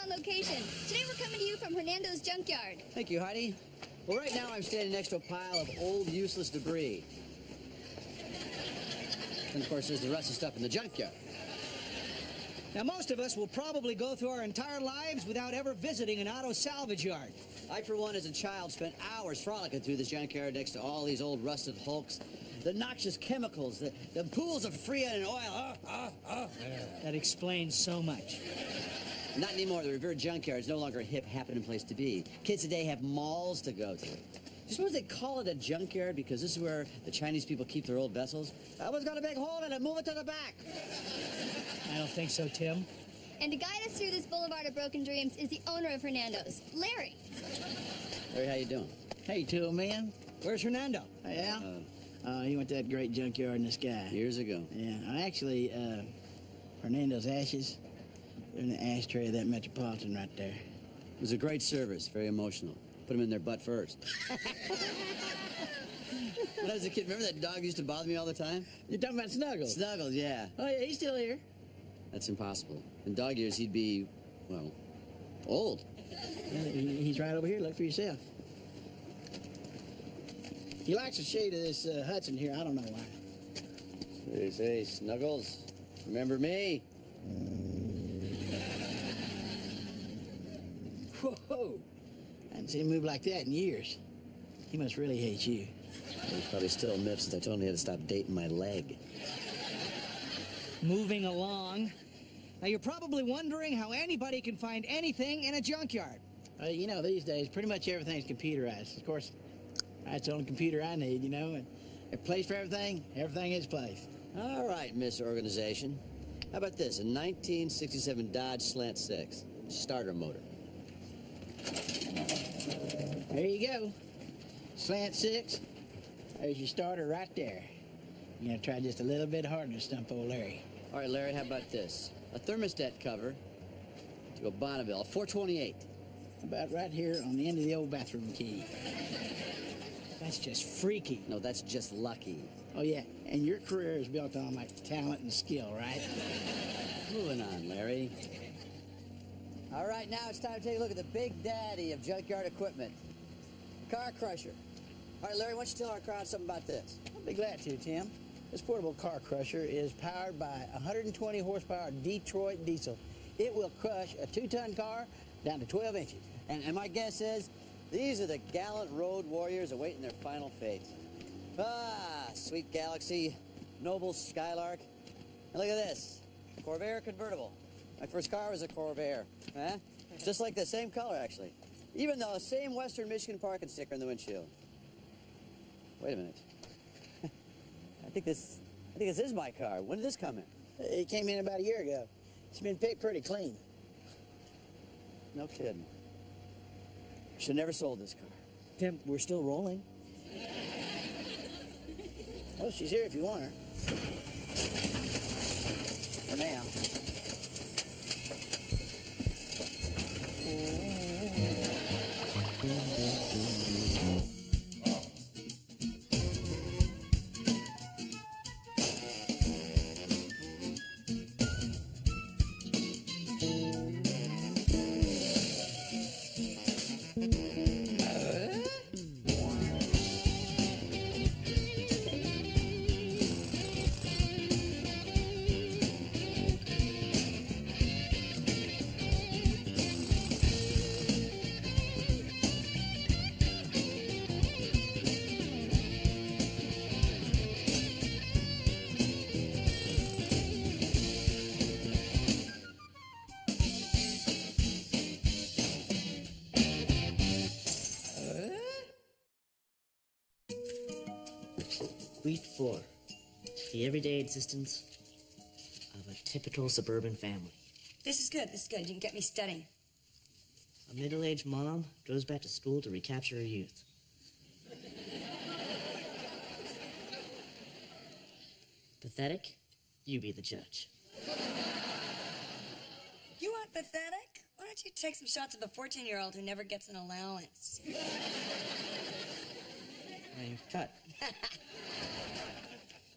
on location. Today we're coming to you from Hernando's junkyard. Thank you, Heidi. Well, right now I'm standing next to a pile of old, useless debris. And, of course, there's the rest of stuff in the junkyard. Now, most of us will probably go through our entire lives without ever visiting an auto salvage yard. I, for one, as a child, spent hours frolicking through this junkyard next to all these old rusted hulks. The noxious chemicals, the pools of freon and oil. That explains so much. Not anymore. The revered junkyard is no longer a hip, happening place to be. Kids today have malls to go to. Do you suppose they call it a junkyard because this is where the Chinese people keep their old vessels? That one's got a big hole in it. Move it to the back. I don't think so, Tim. And to guide us through this boulevard of broken dreams is the owner of Hernando's, Larry. Larry, how you doing? Hey, Tool Man. Where's Hernando? Yeah? He went to that great junkyard in the sky. Years ago. Yeah, actually, Hernando's ashes, they're in the ashtray of that Metropolitan right there. It was a great service, very emotional. Put them in their butt first. When I was a kid, remember that dog used to bother me all the time? You're talking about Snuggles? Snuggles, yeah. Oh, yeah, he's still here. That's impossible. In dog years, he'd be, well, old. Yeah, he's right over here. Look for yourself. He likes the shade of this Hudson here. I don't know why. Say, Snuggles, remember me? Whoa! I haven't seen him move like that in years. He must really hate you. He's probably still miffed since I told him he had to stop dating my leg. Moving along. Now, you're probably wondering how anybody can find anything in a junkyard. You know, these days, pretty much everything's computerized. Of course, that's the only computer I need, you know, and a place for everything, everything is place. All right, Miss Organization. How about this? A 1967 Dodge Slant 6 starter motor. There you go. Slant 6. There's your starter right there. You're gonna try just a little bit harder to stump old Larry. All right, Larry, how about this? A thermostat cover to a Bonneville, a 428. About right here on the end of the old bathroom key. That's just freaky. No, that's just lucky. Oh, yeah, and your career is built on, like, talent and skill, right? Moving on, Larry. All right, now it's time to take a look at the big daddy of junkyard equipment, the car crusher. All right, Larry, why don't you tell our crowd something about this? I'll be glad to, Tim. This portable car crusher is powered by a 120 horsepower Detroit diesel. It will crush a 2-ton car down to 12 inches. And my guess is these are the gallant road warriors awaiting their final fate. Ah, sweet Galaxy, noble Skylark. And look at this, Corvair convertible. My first car was a Corvair. Huh? Just like the same color, actually. Even the same Western Michigan parking sticker in the windshield. Wait a minute. I think this is my car. When did this come in? It came in about a year ago. It's been picked pretty clean. No kidding. Should never sold this car. Tim, we're still rolling. Well, she's here if you want her. For now. Week 4. The everyday existence of a typical suburban family. This is good. You can get me studying. A middle-aged mom goes back to school to recapture her youth. Pathetic? You be the judge. You want pathetic? Why don't you take some shots of a 14-year-old who never gets an allowance? Cut.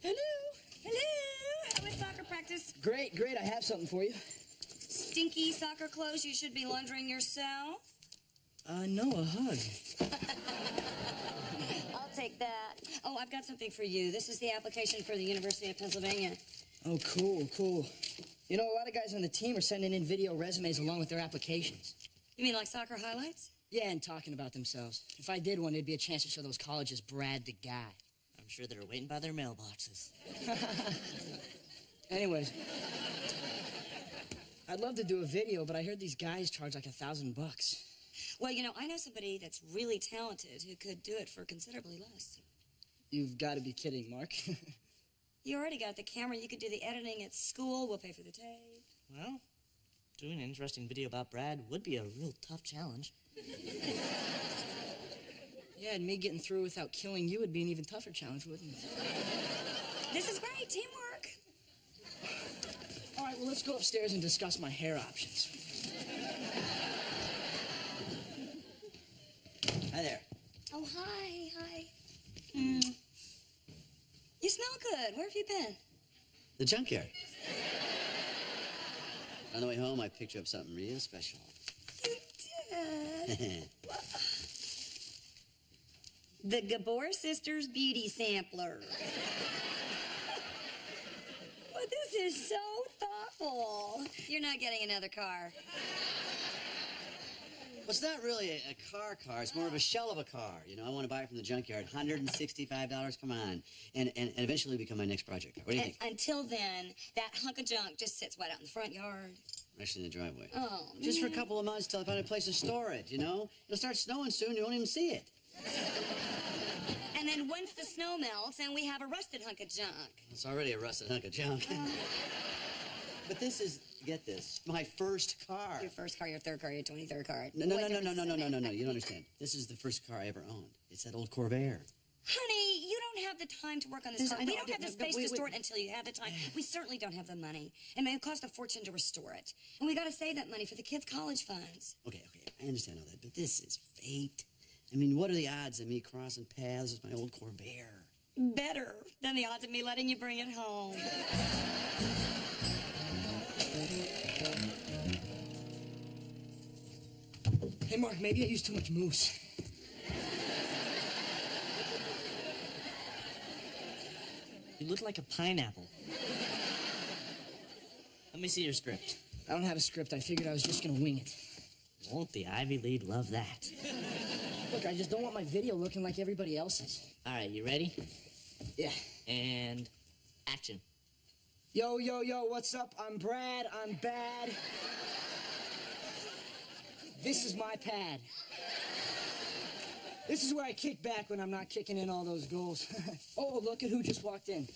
Hello. How was soccer practice? Great. I have something for you. stinky soccer clothes you should be laundering yourself? No, a hug. I'll take that. Oh, I've got something for you. This is the application for the University of Pennsylvania. Oh, cool, cool. You know, a lot of guys on the team are sending in video resumes along with their applications. You mean like soccer highlights? Yeah, and talking about themselves. If I did one, it'd be a chance to show those colleges Brad the guy. I'm sure they're waiting by their mailboxes. Anyways, I'd love to do a video, but I heard these guys charge like $1,000 bucks. Well, you know, I know somebody that's really talented who could do it for considerably less. You've got to be kidding, Mark. You already got the camera. You could do the editing at school. We'll pay for the tape. Well, doing an interesting video about Brad would be a real tough challenge. Yeah, and me getting through without killing you would be an even tougher challenge, wouldn't it? This is great. Teamwork. All right, well, let's go upstairs and discuss my hair options. Hi there. Oh, hi. You smell good. Where have you been? The junkyard. On the way home, I picked you up something real special. You did. The Gabor Sisters Beauty Sampler. Well, this is so thoughtful. You're not getting another car. Well, it's not really a car. It's more of a shell of a car. You know, I want to buy it from the junkyard. $165, come on. And eventually become my next project car. What do you think? Until then, that hunk of junk just sits right out in the front yard. Actually, in the driveway. Oh, Just for a man. couple of months till I find a place to store it, you know? It'll start snowing soon, you won't even see it. And then once the snow melts and we have a rusted hunk of junk. It's already a rusted hunk of junk. But this is, get this, my first car. Your first car, your third car, your 23rd car. No, you don't understand. This is the first car I ever owned. It's that old Corvair. Honey, you don't have the time to work on this car. I know, We don't have the space wait, to store it until you have the time. We certainly don't have the money. It may cost a fortune to restore it. And we got to save that money for the kids' college funds. Okay, I understand all that, but this is fate. I mean, what are the odds of me crossing paths with my old Corvair? Better than the odds of me letting you bring it home. Hey, Mark, maybe I used too much mousse. You look like a pineapple. Let me see your script. I don't have a script. I figured I was just going to wing it. Won't the Ivy League love that? Look, I just don't want my video looking like everybody else's. All right, you ready? Yeah. And action. Yo, what's up? I'm Brad. I'm bad. This is my pad. This is where I kick back when I'm not kicking in all those goals. Oh, look at who just walked in.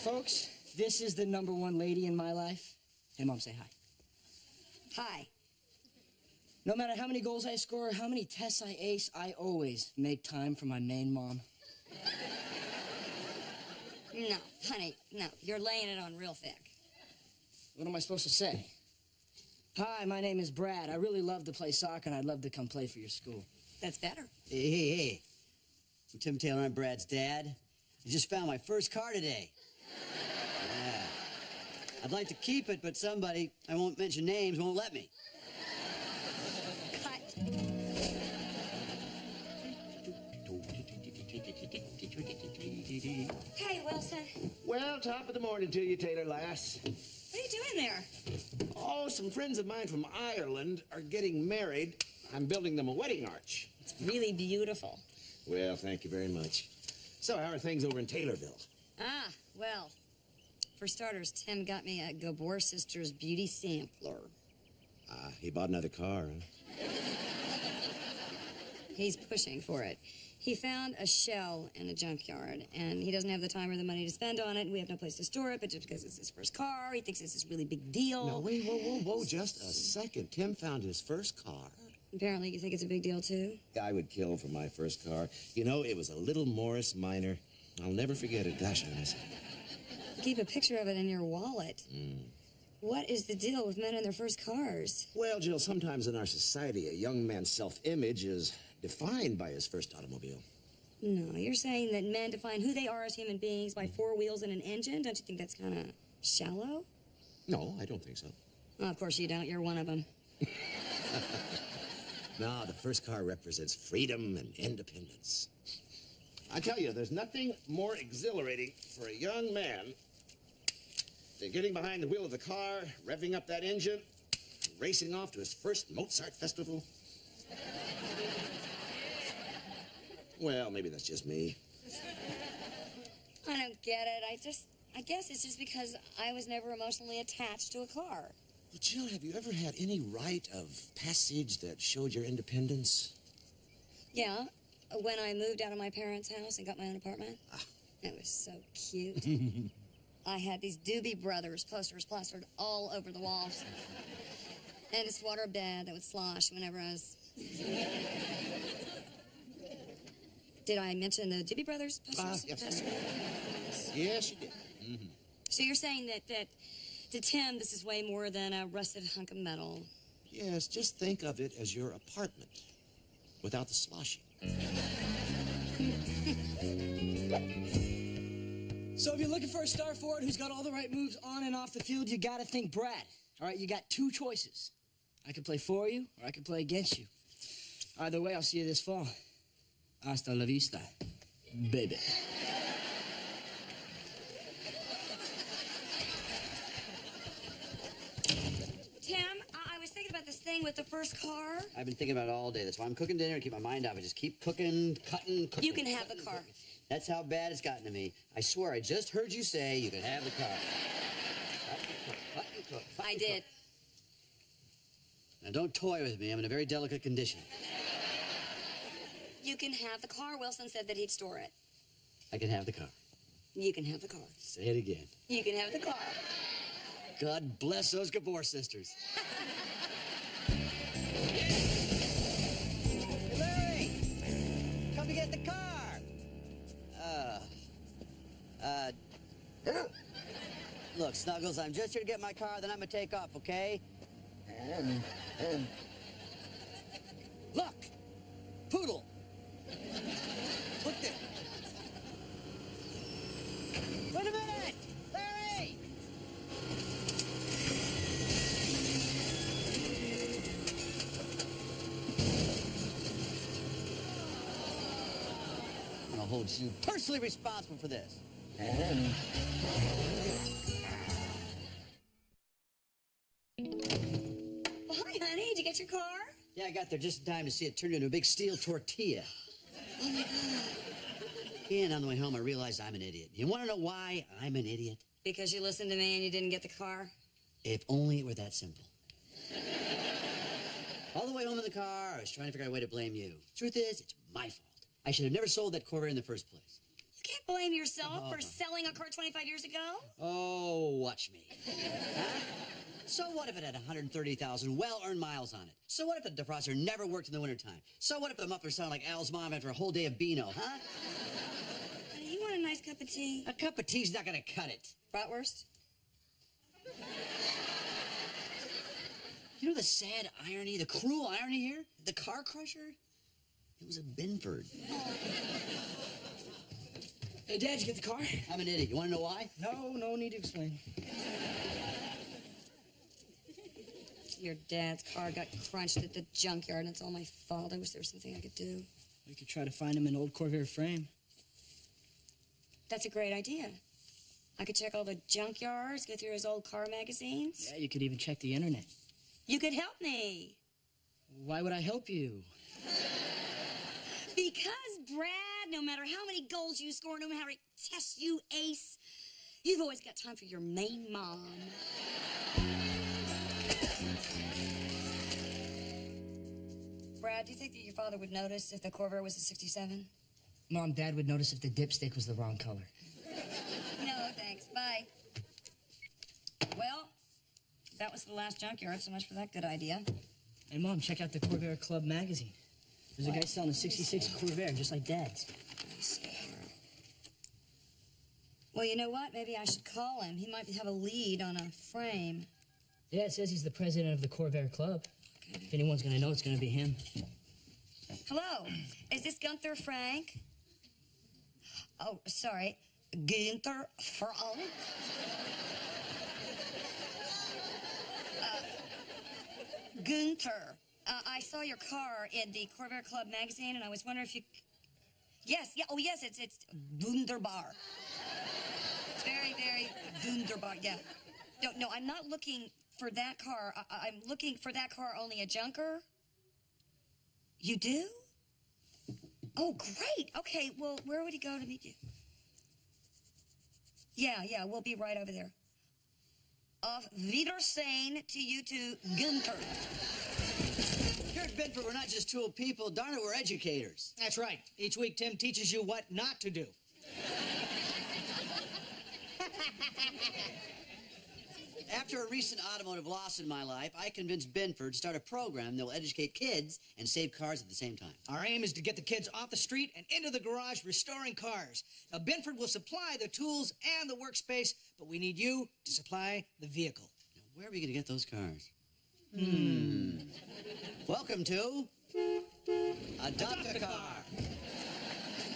Folks, this is the #1 lady in my life. Hey, Mom, say hi. Hi. No matter how many goals I score, how many tests I ace, I always make time for my main mom. No, honey, no. You're laying it on real thick. What am I supposed to say? Hi, my name is Brad. I really love to play soccer, and I'd love to come play for your school. That's better. Hey. I'm Tim Taylor. I'm Brad's dad. I just found my first car today. Yeah. I'd like to keep it, but somebody, I won't mention names, won't let me. Cut. Hey, Wilson. Well, top of the morning to you, Taylor lass. What are you doing there? Oh, some friends of mine from Ireland are getting married. I'm building them a wedding arch. It's really beautiful. Well, thank you very much. So, how are things over in Taylorville? Ah, well, for starters, Tim got me a Gabor Sisters Beauty Sampler. He bought another car, huh? He's pushing for it. He found a shell in a junkyard, and he doesn't have the time or the money to spend on it, and we have no place to store it, but just because it's his first car, he thinks it's this really big deal. No, wait, whoa, just a second. Tim found his first car. Apparently, you think it's a big deal, too? I would kill for my first car. You know, it was a little Morris Minor. I'll never forget it. Gosh, I miss it. Keep a picture of it in your wallet. What is the deal with men in their first cars? Well, Jill, sometimes in our society, a young man's self-image is defined by his first automobile. No, you're saying that men define who they are as human beings by 4 wheels and an engine? Don't you think that's kind of shallow? No, I don't think so. Well, of course you don't. You're one of them. No, the first car represents freedom and independence. I tell you, there's nothing more exhilarating for a young man than getting behind the wheel of the car, revving up that engine, racing off to his first Mozart festival. Well, maybe that's just me. I don't get it. I guess it's just because I was never emotionally attached to a car. Well, Jill, have you ever had any rite of passage that showed your independence? Yeah, when I moved out of my parents' house and got my own apartment. It was so cute. I had these Doobie Brothers posters plastered all over the walls. And this water bed that would slosh whenever I was... Did I mention the Doobie Brothers posters? Yes. Yes, you did. Mm-hmm. So you're saying that to Tim, this is way more than a rusted hunk of metal. Yes, just think of it as your apartment without the sloshing. So if you're looking for a star forward who's got all the right moves on and off the field, you gotta think Brad. All right, you got two choices. I could play for you, or I could play against you. Either way, I'll see you this fall. Hasta la vista, baby. Tim, I was thinking about this thing with the first car. I've been thinking about it all day. That's why I'm cooking dinner and keep my mind off it. Just keep cooking, cutting. You can have the car. That's how bad it's gotten to me. I swear, I just heard you say you can have the car. I did. Now, don't toy with me. I'm in a very delicate condition. You can have the car. Wilson said that he'd store it. I can have the car. You can have the car. Say it again. You can have the car. God bless those Gabor sisters. Hey, Larry! Come to get the car! Look, Snuggles, I'm just here to get my car, then I'm gonna take off, okay? Look! Poodle! Look there! Wait a minute! Larry! I'm gonna hold you personally responsible for this. Well, hi, honey. Did you get your car? Yeah, I got there just in time to see it turn into a big steel tortilla. Oh, my God. And on the way home, I realized I'm an idiot. You want to know why I'm an idiot? Because you listened to me and you didn't get the car? If only it were that simple. All the way home in the car, I was trying to figure out a way to blame you. Truth is, it's my fault. I should have never sold that Corvair in the first place. You can't blame yourself for selling a car 25 years ago. Oh, watch me. Huh? So what if it had 130,000 well-earned miles on it? So what if the defroster never worked in the wintertime? So what if the muffler sounded like Al's mom after a whole day of Beano, huh? Honey, you want a nice cup of tea? A cup of tea's not gonna cut it. Bratwurst? You know the sad irony, the cruel irony here? The car crusher? It was a Binford. Hey, Dad, you get the car? I'm an idiot. You want to know why? No need to explain. Your dad's car got crunched at the junkyard, and it's all my fault. I wish there was something I could do. We could try to find him an old Corvair frame. That's a great idea. I could check all the junkyards, go through his old car magazines. Yeah, you could even check the internet. You could help me. Why would I help you? Because, Brad, no matter how many goals you score, no matter how many tests you ace, you've always got time for your main mom. Brad, do you think that your father would notice if the Corvair was a 67? Mom, Dad would notice if the dipstick was the wrong color. No, thanks. Bye. Well, that was the last junkyard. So much for that good idea. Hey, Mom, check out the Corvair Club magazine. There's a guy selling a 66 Corvair, just like Dad's. Well, you know what? Maybe I should call him. He might have a lead on a frame. Yeah, it says he's the president of the Corvair Club. Okay. If anyone's gonna know, it's gonna be him. Hello, is this Gunther Frank? Oh, sorry, Gunther Frank? Gunther, I saw your car in the Corvair Club magazine, and I was wondering if you... Yes, yeah, oh, yes, it's wunderbar. It's very, very wunderbar, yeah. No, I'm not looking for that car. I'm looking for that car only a junker. You do? Oh, great. Okay, well, where would he go to meet you? Yeah, we'll be right over there. Auf Wiedersehen to you too, Gunther. Here at Bedford, we're not just two people. Darn it, we're educators. That's right. Each week, Tim teaches you what not to do. After a recent automotive loss in my life, I convinced Benford to start a program that will educate kids and save cars at the same time. Our aim is to get the kids off the street and into the garage restoring cars. Now, Benford will supply the tools and the workspace, but we need you to supply the vehicle. Now, where are we going to get those cars? Welcome to Adopt a Car.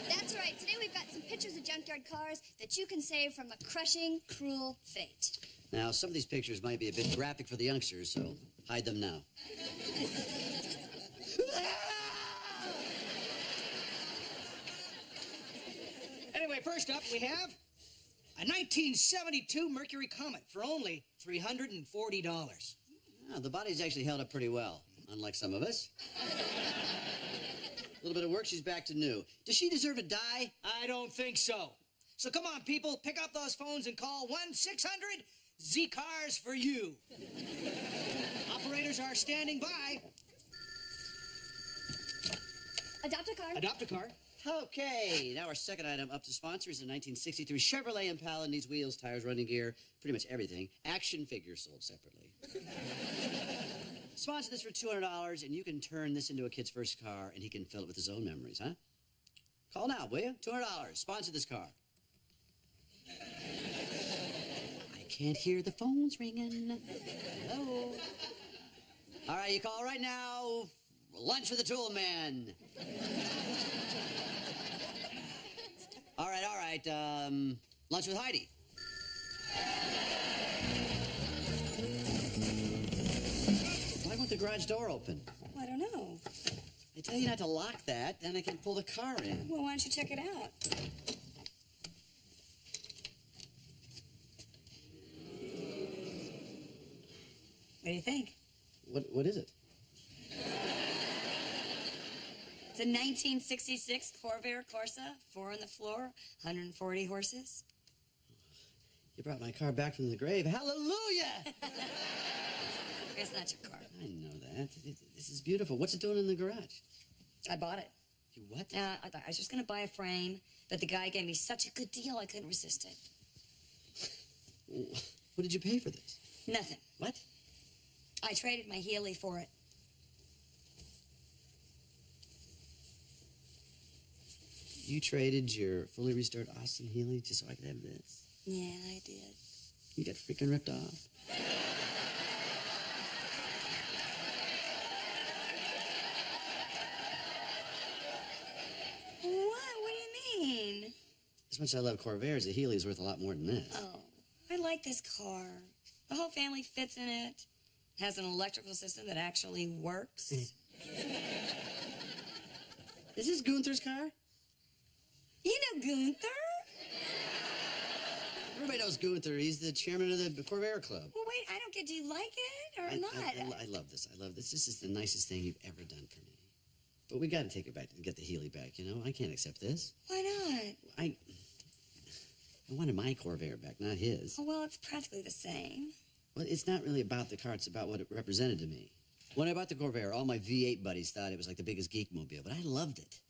That's right. Today we've got some pictures of junkyard cars that you can save from a crushing, cruel fate. Now, some of these pictures might be a bit graphic for the youngsters, so hide them now. Anyway, first up, we have a 1972 Mercury Comet for only $340. Oh, the body's actually held up pretty well, unlike some of us. A little bit of work, she's back to new. Does she deserve to die? I don't think so. So come on, people, pick up those phones and call 1-600-Z-Cars for you. Operators are standing by. Adopt a car. Adopt a car. Okay, now our second item up to sponsor is a 1963 Chevrolet Impala. Needs wheels, tires, running gear, pretty much everything. Action figures sold separately. Sponsor this for $200, and you can turn this into a kid's first car, and he can fill it with his own memories, huh? Call now, will you? $200. Sponsor this car. I can't hear the phones ringing. Hello? All right, you call right now. Lunch with the tool man. All right. Lunch with Heidi. Why won't the garage door open? Well, I don't know. I tell you not to lock that, then I can pull the car in. Well, why don't you check it out? What do you think? What is it? It's a 1966 Corvair Corsa, 4 on the floor, 140 horses. You brought my car back from the grave. Hallelujah! It's not your car. I know that. This is beautiful. What's it doing in the garage? I bought it. You what? I thought I was just going to buy a frame, but the guy gave me such a good deal I couldn't resist it. What did you pay for this? Nothing. What? I traded my Healy for it. You traded your fully restored Austin Healey just so I could have this? Yeah, I did. You got freaking ripped off. What? What do you mean? As much as I love Corvairs, the Healy's worth a lot more than this. Oh, I like this car. The whole family fits in it. Has an electrical system that actually works. Is this Gunther's car? You know Gunther? Everybody knows Gunther. He's the chairman of the Corvair Club. Well, wait, I don't get, do you like it or not? I love this. I love this. This is the nicest thing you've ever done for me. But we got to take it back and get the Healy back, you know? I can't accept this. Why not? I wanted my Corvair back, not his. Oh, well, it's practically the same. Well, it's not really about the car. It's about what it represented to me. When I bought the Corvair, all my V8 buddies thought it was like the biggest geek mobile, but I loved it.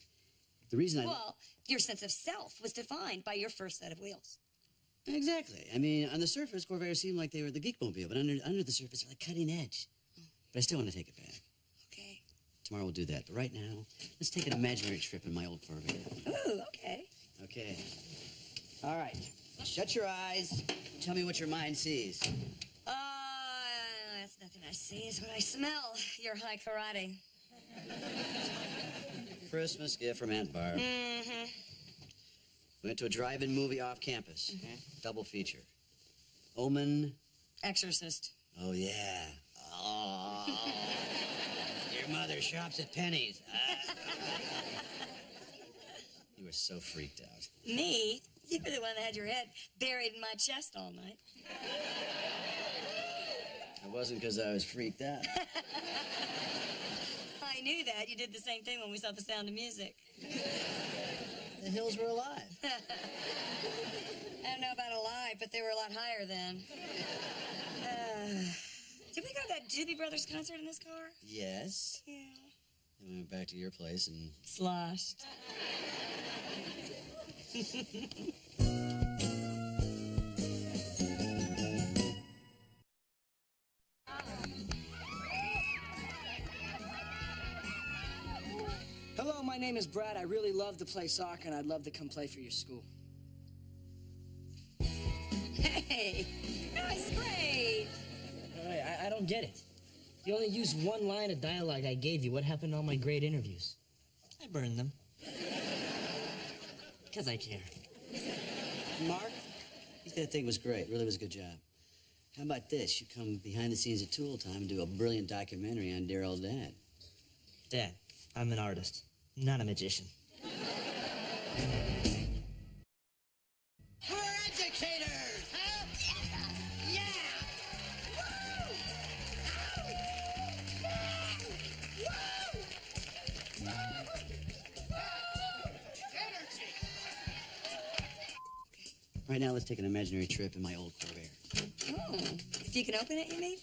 The reason Well, your sense of self was defined by your first set of wheels. Exactly. I mean, on the surface, Corvairs seemed like they were the geek mobile, but under the surface, they're like cutting edge. But I still want to take it back. Okay. Tomorrow we'll do that. But right now, let's take an imaginary trip in my old Corvair. Ooh, okay. Okay. All right. Shut your eyes. Tell me what your mind sees. That's nothing I see. It's what I smell. Your high karate. Christmas gift from Aunt Barb. Mm-hmm. Went to a drive-in movie off campus. Double feature. Omen. Exorcist. Oh, yeah. Oh. Your mother shops at Penny's. You were so freaked out. Me? You were the one that had your head buried in my chest all night. It wasn't because I was freaked out. I knew that. You did the same thing when we saw The Sound of Music. The hills were alive. I don't know about alive, but they were a lot higher then. Did we go to that Doobie Brothers concert in this car? Yes. Yeah. Then we went back to your place and... Sloshed. Hello, my name is Brad. I really love to play soccer, and I'd love to come play for your school. Hey, that was great. All right, I don't get it. You only used one line of dialogue I gave you. What happened to all my great interviews? I burned them. Because I care. Mark, I think that thing was great. Really was a good job. How about this? You come behind the scenes at Tool Time and do a brilliant documentary on dear old Dad. Dad, I'm an artist, not a magician. We're educators, huh? Yeah! Right now, let's take an imaginary trip in my old Corvair. Oh, if you can open it, you mean?